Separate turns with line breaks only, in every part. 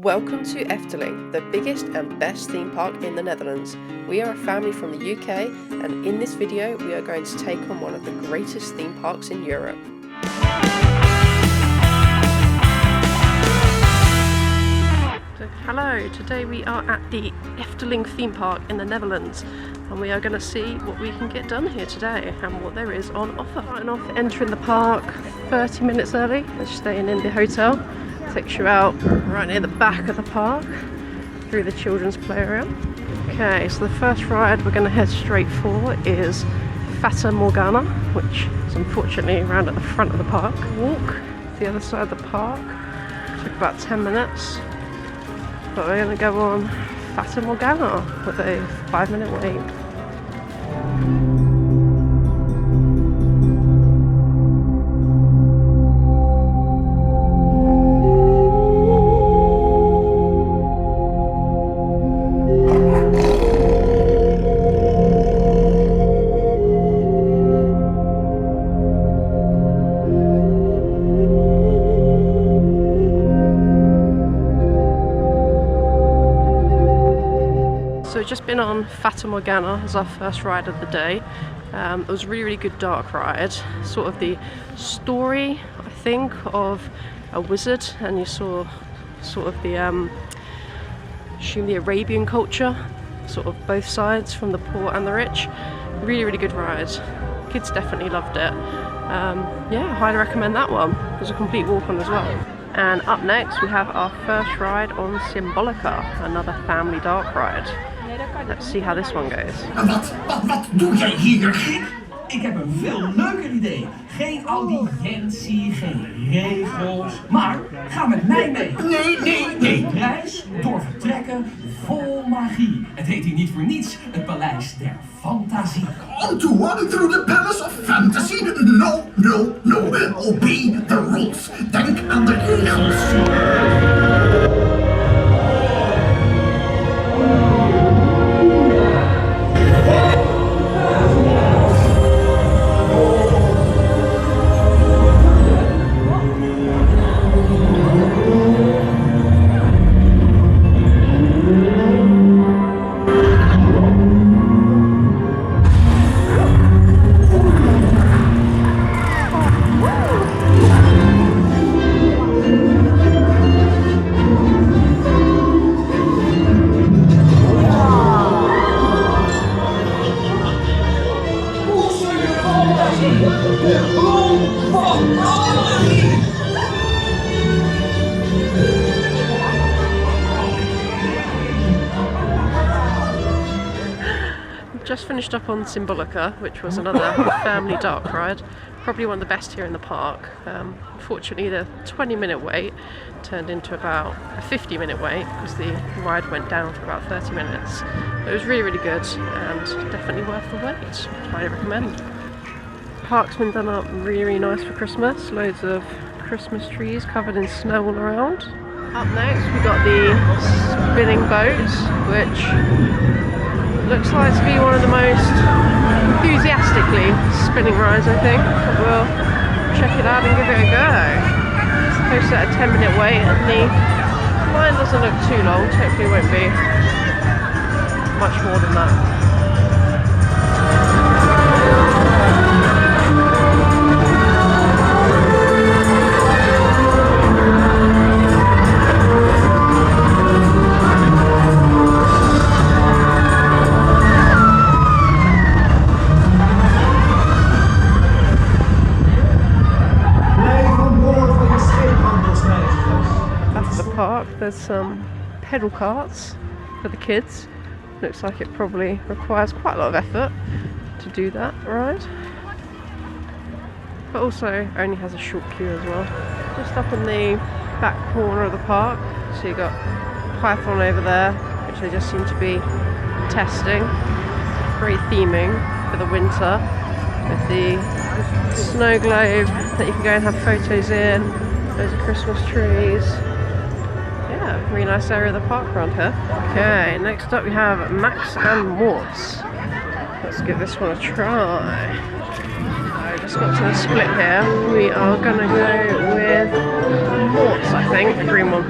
Welcome to Efteling, the biggest and best theme park in the Netherlands. We are a family from the UK, and in this video we are going to take on one of the greatest theme parks in Europe. So, hello, today we are at the Efteling theme park in the Netherlands, and we are going to see what we can get done here today and what there is on offer. Starting off entering the park 30 minutes early and staying in the hotel. Takes you out right near the back of the park through the children's playground. Okay, so the first ride we're going to head straight for is Fata Morgana, which is unfortunately around at the front of the park. Walk to the other side of the park. Took about 10 minutes, but we're going to go on Fata Morgana with a 5-minute wait. So we've just been on Fata Morgana as our first ride of the day. It was a really good dark ride, sort of the story, I think, of a wizard, and you saw sort of the the Arabian culture, sort of both sides, from the poor and the rich. Really good ride. Kids definitely loved it. Yeah, highly recommend that one. It was a complete walk on as well. And up next we have our first ride on Symbolica, another family dark ride. Let's see how this one goes.
Wat doe jij hier? Ik heb een veel leuker idee. Geen audiëntie, geen regels, maar ga met mij mee. Nee. Reis door vertrekken vol magie. Het heet hier niet voor niets het Paleis der Fantasie.
On tour through the Palace of Fantasy? No. Obey the rules. Denk aan de regels.
Just finished up on Symbolica, which was another family dark ride. Probably one of the best here in the park. Unfortunately, the 20-minute wait turned into about a 50-minute wait because the ride went down for about 30 minutes. But it was really good and definitely worth the wait. Highly recommend. Park's been done up really nice for Christmas. Loads of Christmas trees covered in snow all around. Up next we got the spinning boat, which looks like to be one of the most enthusiastically spinning rides, I think. We'll check it out and give it a go. It's supposed to at a 10-minute wait, and the line doesn't look too long. Hopefully it won't be much more than that. There's some pedal carts for the kids. Looks like it probably requires quite a lot of effort to do that ride, but also only has a short queue as well. Just up in the back corner of the park, so you got Python over there, which they just seem to be testing. Great theming for the winter with the snow globe that you can go and have photos in. There's Christmas trees. Really nice area of the park around here. Okay, next up we have Max Moritz. Let's give this one a try. I just got to the split here. We are going to go with Moritz, I think, the green one.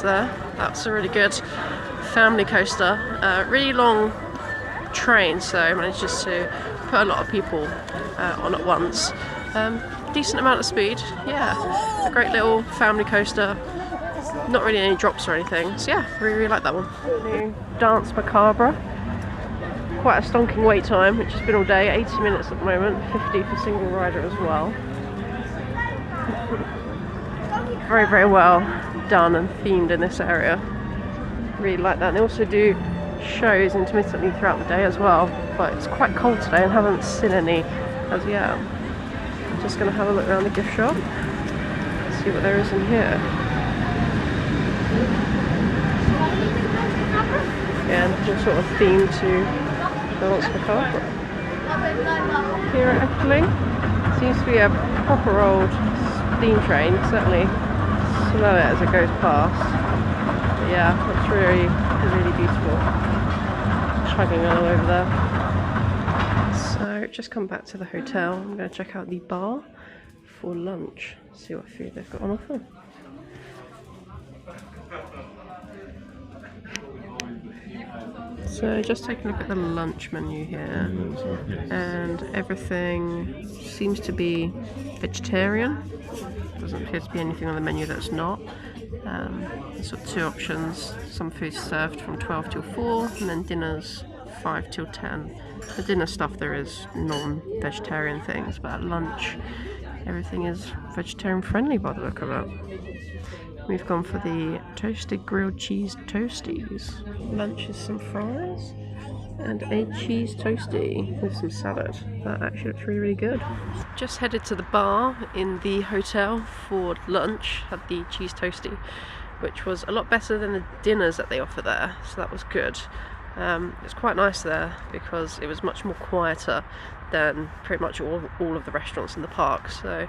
There. That's a really good family coaster. Really long train, so I managed just to put a lot of people on at once. Decent amount of speed. Yeah, a great little family coaster. Not really any drops or anything. So yeah, really like that one. New Dance Macabre. Quite a stonking wait time, which has been all day. 80 minutes at the moment. 50 for single rider as well. Very, very well done and themed in this area. Really like that. They also do shows intermittently throughout the day as well, but it's quite cold today and haven't seen any as yet. I'm just going to have a look around the gift shop, see what there is in here. Again, all sort of themed to Dance Macabre. Here at Efteling, seems to be a proper old steam train, certainly slow it as it goes past. But yeah, that's really, really beautiful. Chugging along over there. So just come back to the hotel. I'm going to check out the bar for lunch. See what food they've got on offer. So just take a look at the lunch menu here, and everything seems to be vegetarian. Doesn't appear to be anything on the menu that's not. There's sort of two options. Some food's served from 12 till 4, and then dinner's 5 till 10. The dinner stuff there is non-vegetarian things, but at lunch everything is vegetarian friendly by the look of it. We've gone for the toasted grilled cheese toasties. Lunch is some fries and a cheese toasty with some salad. That actually looks really, really good. Just headed to the bar in the hotel for lunch. Had the cheese toasty, which was a lot better than the dinners that they offer there, so that was good. It's quite nice there because it was much more quieter than pretty much all of the restaurants in the park, so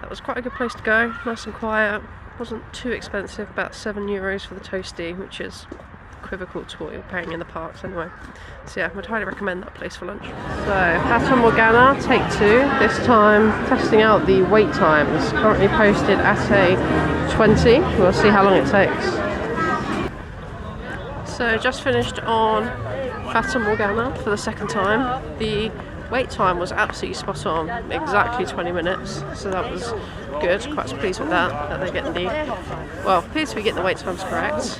that was quite a good place to go. Nice and quiet, wasn't too expensive, about €7 for the toasty, which is equivocal to what you're paying in the parks anyway. So yeah, I would highly recommend that place for lunch. So Fata Morgana, take 2. This time testing out the wait times. Currently posted at a 20. We'll see how long it takes. So just finished on Fata Morgana for the second time. The wait time was absolutely spot on, exactly 20 minutes, so that was good. Quite pleased with that they're getting the, well, appears to be getting the wait times correct.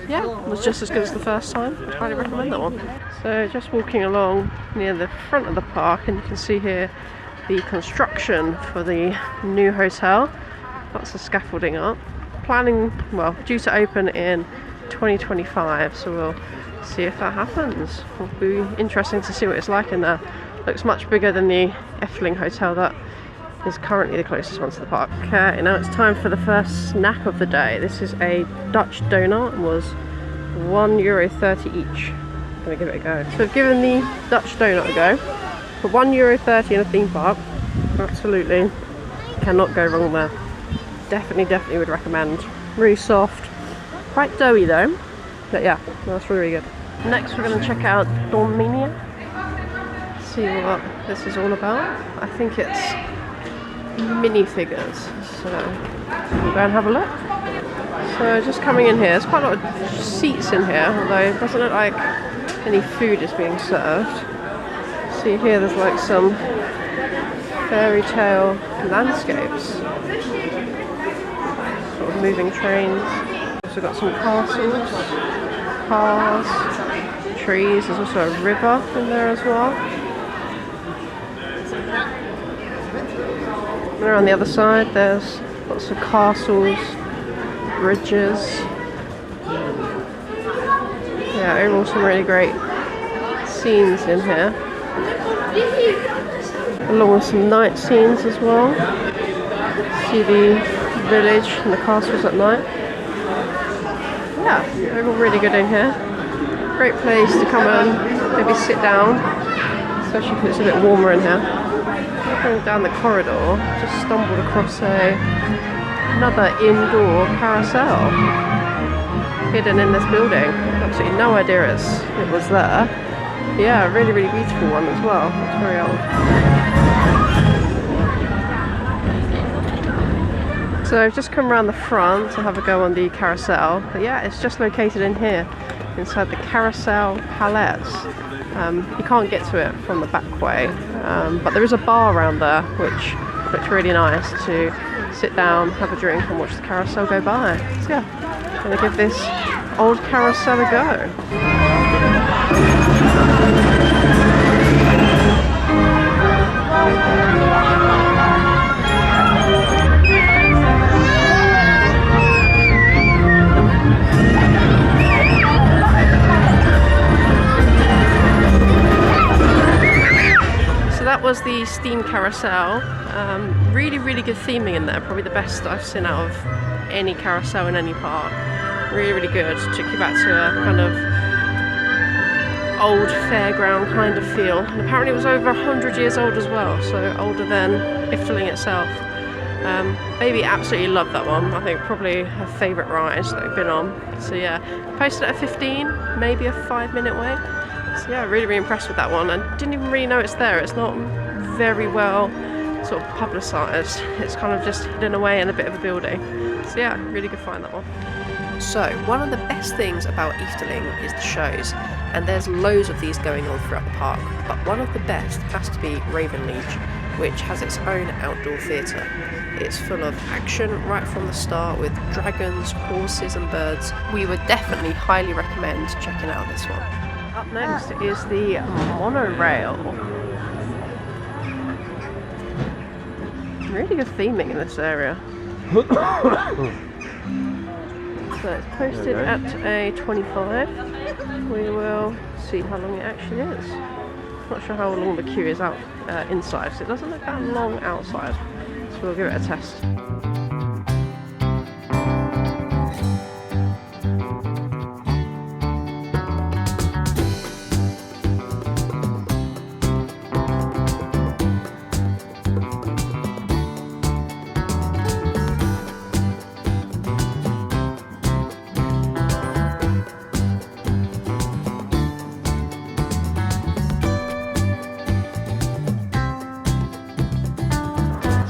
Yeah, it was just as good as the first time. I'd highly recommend that one. So just walking along near the front of the park, and you can see here the construction for the new hotel. Lots of scaffolding up. Planning, well, due to open in 2025, so we'll see if that happens. It'll be interesting to see what it's like in there. Looks much bigger than the Efteling hotel that is currently the closest one to the park. Okay, now it's time for the first snack of the day. This is a Dutch donut. It was €1.30 each. I'm gonna give it a go. So we've given the Dutch donut a go. For €1.30 in a theme park, absolutely cannot go wrong there. Definitely would recommend. Really soft, quite doughy though, but yeah, that's really good. Next we're going to check out Doughnut, see what this is all about. I think it's minifigures, so we'll go and have a look. So just coming in here, there's quite a lot of seats in here, although it doesn't look like any food is being served. See here there's like some fairy tale landscapes, sort of moving trains. Also got some castles, cars, trees. There's also a river in there as well. And around the other side there's lots of castles, bridges. Yeah, overall some really great scenes in here. Along with some night scenes as well. See the village and the castles at night. Yeah, overall really good in here. Great place to come and maybe sit down, especially if it's a bit warmer in here. walking down the corridor, just stumbled across another indoor carousel hidden in this building. Absolutely no idea it was there. Yeah, really, really beautiful one as well. It's very old. So I've just come around the front to have a go on the carousel. But yeah, it's just located in here, inside the Carousel Palace. You can't get to it from the back way, but there is a bar around there which looks really nice to sit down, have a drink and watch the carousel go by. So yeah, I'm going to give this old carousel a go. That was the Steam Carousel. Really, really good theming in there. Probably the best I've seen out of any carousel in any park. Really, really good. Took you back to a kind of old fairground kind of feel. And apparently it was over 100 years old as well, so older than Efteling itself. Baby absolutely loved that one. I think probably her favourite ride that we've been on. So yeah, posted at a 15, maybe a 5-minute wait. So yeah, really, really impressed with that one, and didn't even really know it's there. It's not very well sort of publicised. It's kind of just hidden away in a bit of a building. So yeah, really good find, that one. So one of the best things about Efteling is the shows, and there's loads of these going on throughout the park, but one of the best has to be Raveleijn, which has its own outdoor theatre. It's full of action right from the start with dragons, horses and birds. We would definitely highly recommend checking out this one. Up next is the Monorail. Really good theming in this area. So it's posted at a 25. We will see how long it actually is. Not sure how long the queue is out inside, so it doesn't look that long outside. So we'll give it a test.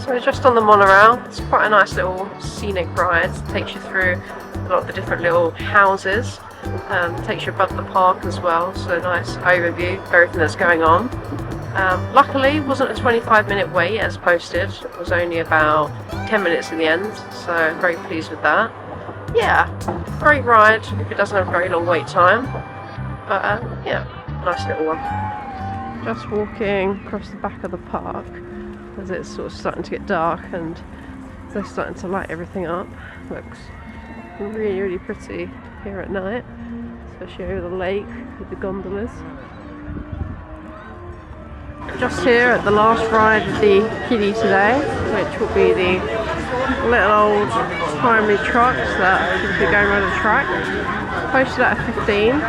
So we're just on the monorail. It's quite a nice little scenic ride. It takes you through a lot of the different little houses. Takes you above the park as well, so a nice overview of everything that's going on. Luckily, it wasn't a 25-minute wait as posted. It was only about 10 minutes in the end, so I'm very pleased with that. Yeah, great ride if it doesn't have a very long wait time. But yeah, nice little one. Just walking across the back of the park as it's sort of starting to get dark and they're starting to light everything up. Looks really, really pretty here at night, especially over the lake with the gondolas. Just here at the last ride of the kiddie today, which will be the little old primary trucks that should be going around the track. Posted at a 15.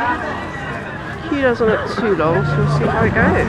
Queue doesn't look too long, so we'll see how it goes.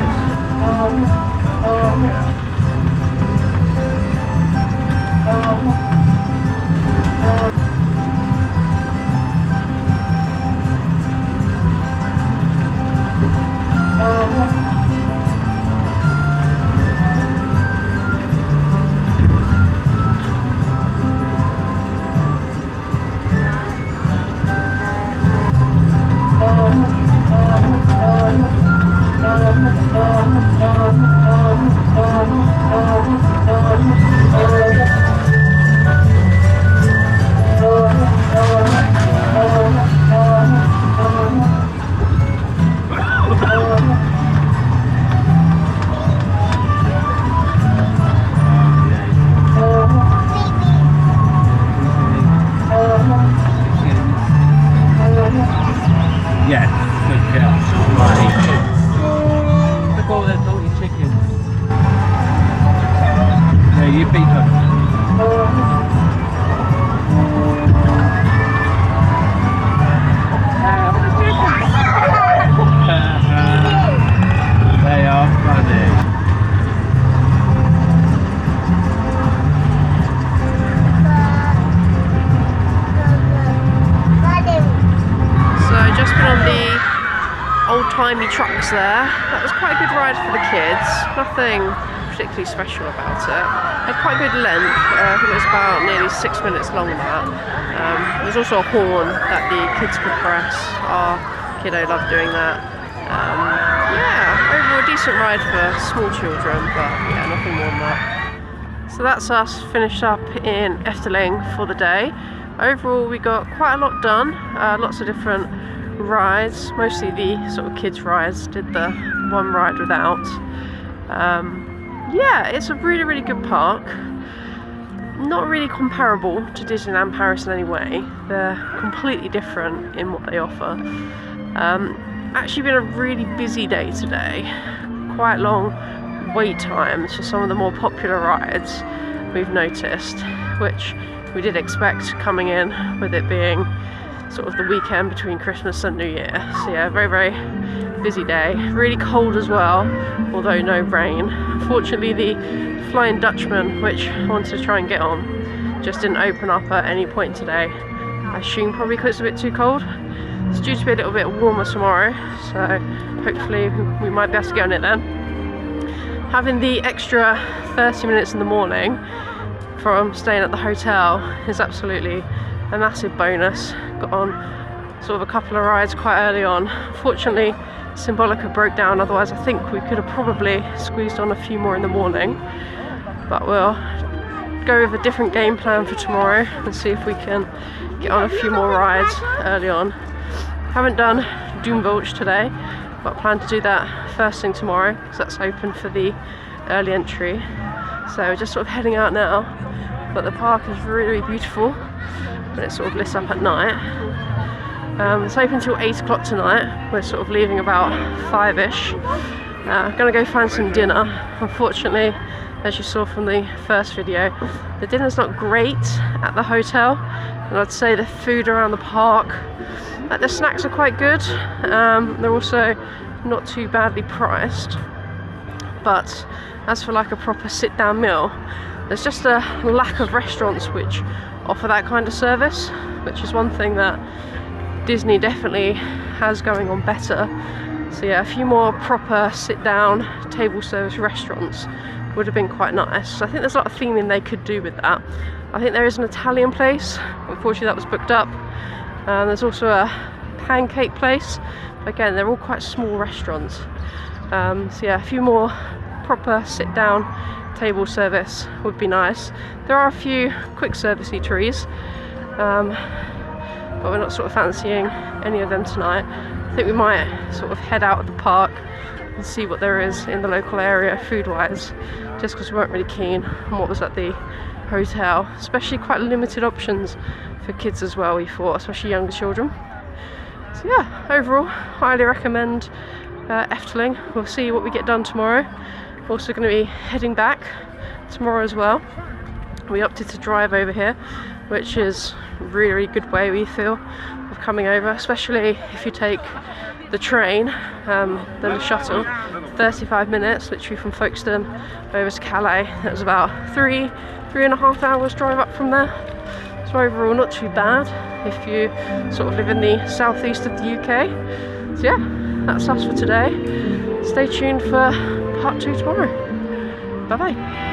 slimy trucks there. That was quite a good ride for the kids. Nothing particularly special about it. Had quite good length. I think it was about nearly 6 minutes long. That there's also a horn that the kids could press. Our kiddo loved doing that. Yeah, overall a decent ride for small children, but yeah, nothing more than that. So that's us finished up in Efteling for the day. Overall we got quite a lot done, lots of different rides, mostly the sort of kids rides, did the one ride without. Yeah, it's a really good park. Not really comparable to Disneyland Paris in any way. They're completely different in what they offer. Actually been a really busy day today. Quite long wait times for some of the more popular rides we've noticed, which we did expect coming in with it being sort of the weekend between Christmas and New Year. So yeah, very busy day. Really cold as well, although no rain. Fortunately the Flying Dutchman, which I wanted to try and get on, just didn't open up at any point today. I assume probably because it's a bit too cold. It's due to be a little bit warmer tomorrow, so hopefully we might be able to get on it then. Having the extra 30 minutes in the morning from staying at the hotel is absolutely a massive bonus. Got on sort of a couple of rides quite early on. Fortunately Symbolica broke down, otherwise I think we could have probably squeezed on a few more in the morning. But we'll go with a different game plan for tomorrow and see if we can get on a few more rides early on. Haven't done Doughnut today, but plan to do that first thing tomorrow because that's open for the early entry. So we're just sort of heading out now, but the park is really beautiful when it sort of lit up at night. It's open till 8 o'clock tonight. We're sort of leaving about 5ish. Gonna go find some dinner. Unfortunately, as you saw from the first video, the dinner's not great at the hotel, and I'd say the food around the park, the snacks are quite good. They're also not too badly priced, but as for like a proper sit-down meal, there's just a lack of restaurants which offer that kind of service, which is one thing that Disney definitely has going on better. So yeah, a few more proper sit-down table service restaurants would have been quite nice. I think there's a lot of theming they could do with that. I think there is an Italian place, unfortunately that was booked up. There's also a pancake place. Again, they're all quite small restaurants. So yeah, a few more proper sit-down table service would be nice. There are a few quick service eateries, but we're not sort of fancying any of them tonight. I think we might sort of head out of the park and see what there is in the local area food-wise, just because we weren't really keen on what was at the hotel, especially quite limited options for kids as well, we thought, especially younger children. So yeah, overall, highly recommend Efteling. We'll see what we get done tomorrow. Also going to be heading back tomorrow as well. We opted to drive over here, which is a really good way, we feel, of coming over, especially if you take the train, then the shuttle. 35 minutes literally from Folkestone over to Calais. It was about 3.5 hours drive up from there. So overall not too bad if you sort of live in the southeast of the UK. So yeah, that's us for today. Stay tuned for part 2 tomorrow. Bye bye.